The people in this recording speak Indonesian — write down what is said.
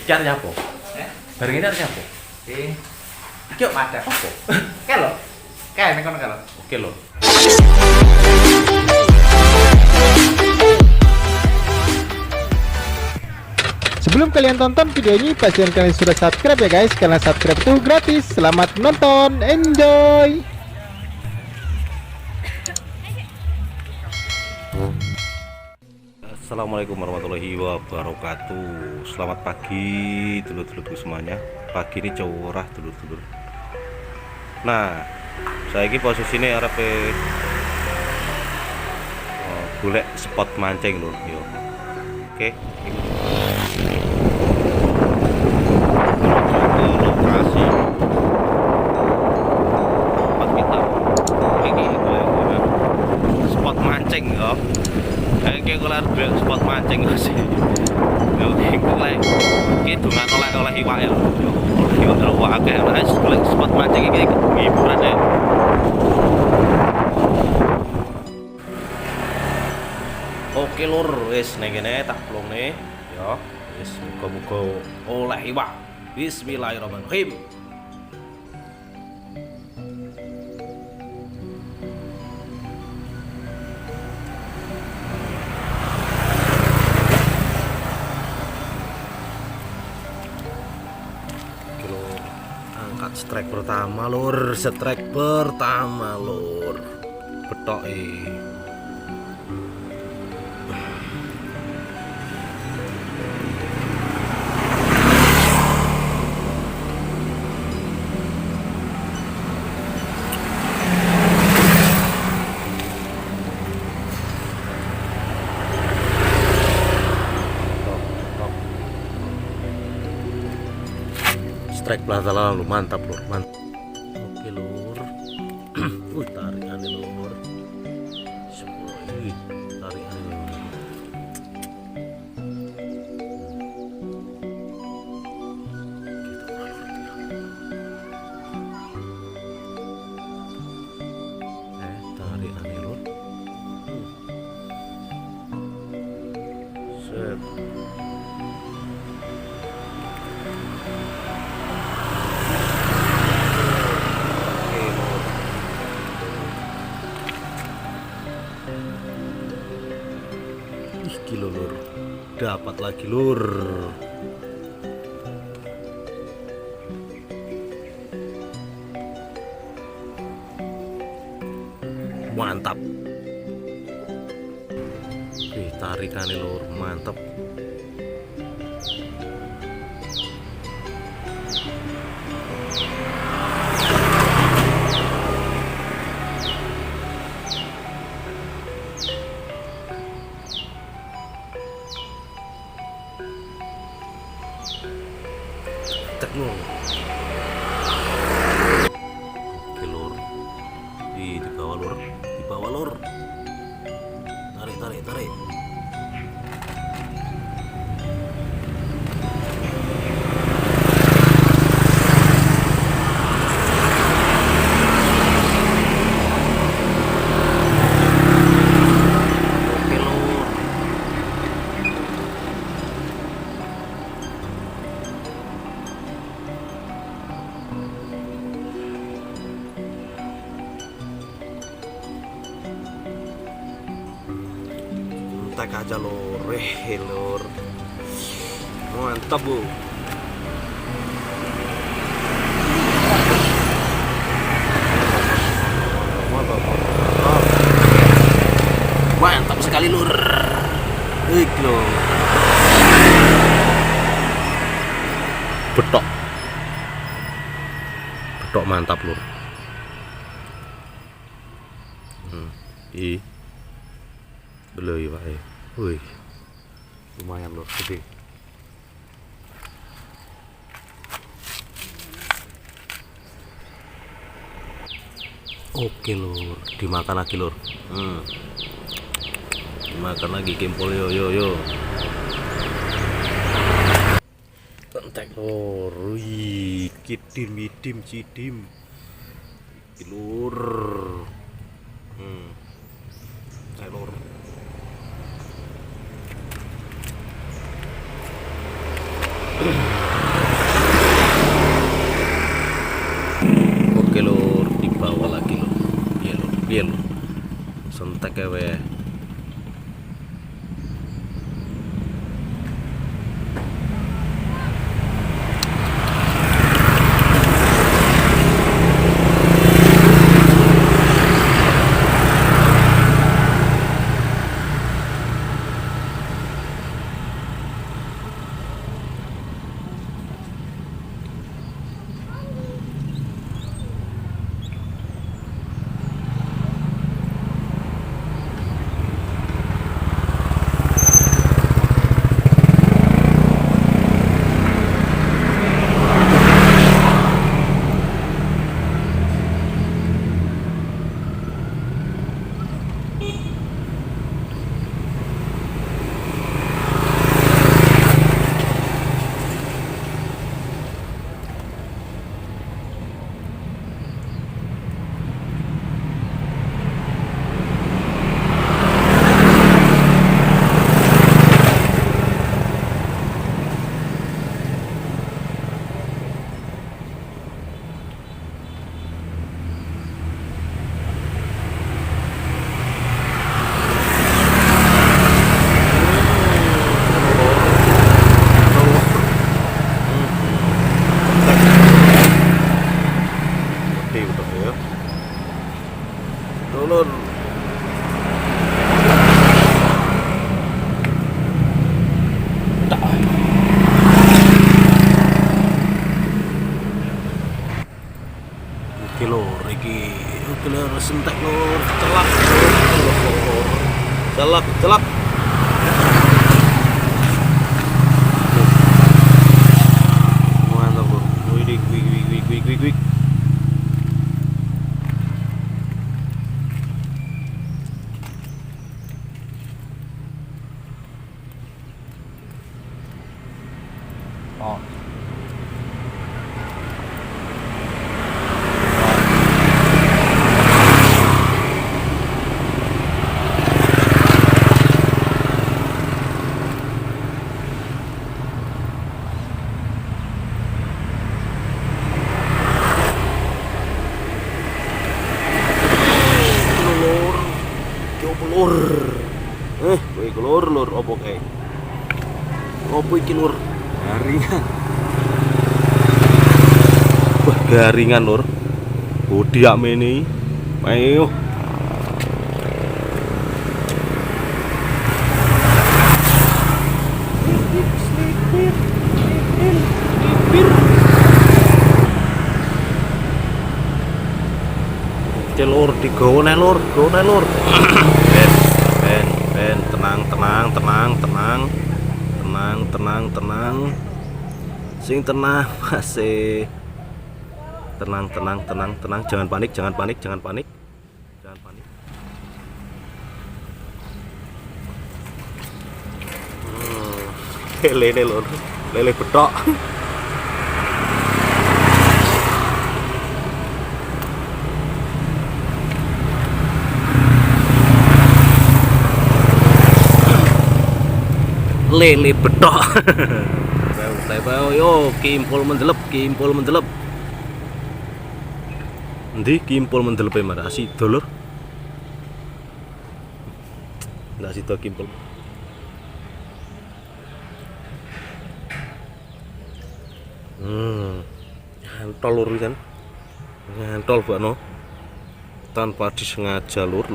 Cari apa? Bareng ini harus apa? Yuk, Madep. apa? Kayak lo. Kayak nek kono kalau. Oke lo. Sebelum kalian tonton video ini, pastikan kalian sudah subscribe ya guys, karena subscribe itu gratis. Selamat menonton, enjoy! Assalamualaikum warahmatullahi wabarakatuh. Selamat pagi dulur-dulurku semuanya. Pagi ini cerah dulur-dulur. Nah, saya ini posisinya arep golek spot mancing lho, yo. Oke. Lokasi tempat kita ini golek spot mancing yo. Kayak gue lari dua spot mancing sih. Oke, gue dongan oleh iwak ya. Iwak terwak kayak oleh spot mancing ini hiburan ya. Oke lur, wis ning kene tak plongne ya. Wis muga-muga oleh iwak. Bismillahirrahmanirrahim. Angkat strike pertama lur, strike pertama lur. Betoke. Strike belakang lalu mantap lur, mantap. Oke lur. Tarikan lur. Wih, tarikan lur. Tarikan lur. Set. Kilo lur, dapat lagi lur. Mantap. Tarikan lur, mantap. Cek lur. Oke lur. Di bawah lur, di bawah lur. Tarik, tarik, tarik. Oke lur. Tek aja lur, lur. Mantap bu. Mantap, mantap. Mantap sekali lur. Lur. Betok. Betok mantap lur. Belum Pak. Wih. Lumayan lur, gede. Oke lur, dimakan lagi lur. Dimakan lagi kempol yo yo yo. Entek lur. Wih, kidim cidim. Lur. Entek lur. Oke lur, di bawah lagi lur. Piye lur. Sentek ya weh. Lur. Oke lur, iki oke lur sentek lur, celak. Celak. Mantap lur. Wih. Oh. Lur. Kowe iku lur opo kae? Opo iki lur? Garingan. Wah, garingan lur. Bodi akmene. Ayo. Lur digowo neh lur, Ben, tenang. Sing tenang, masih. Tenang. Jangan panik. Lele lur, lele betok. Lele betok. Yo kimpul mendelep. Endi kimpul mendelepe marah sida lur. Ndak sida kimpul. Nyantol lur kan. Nyantol bakno. Tanpa disengaja lur.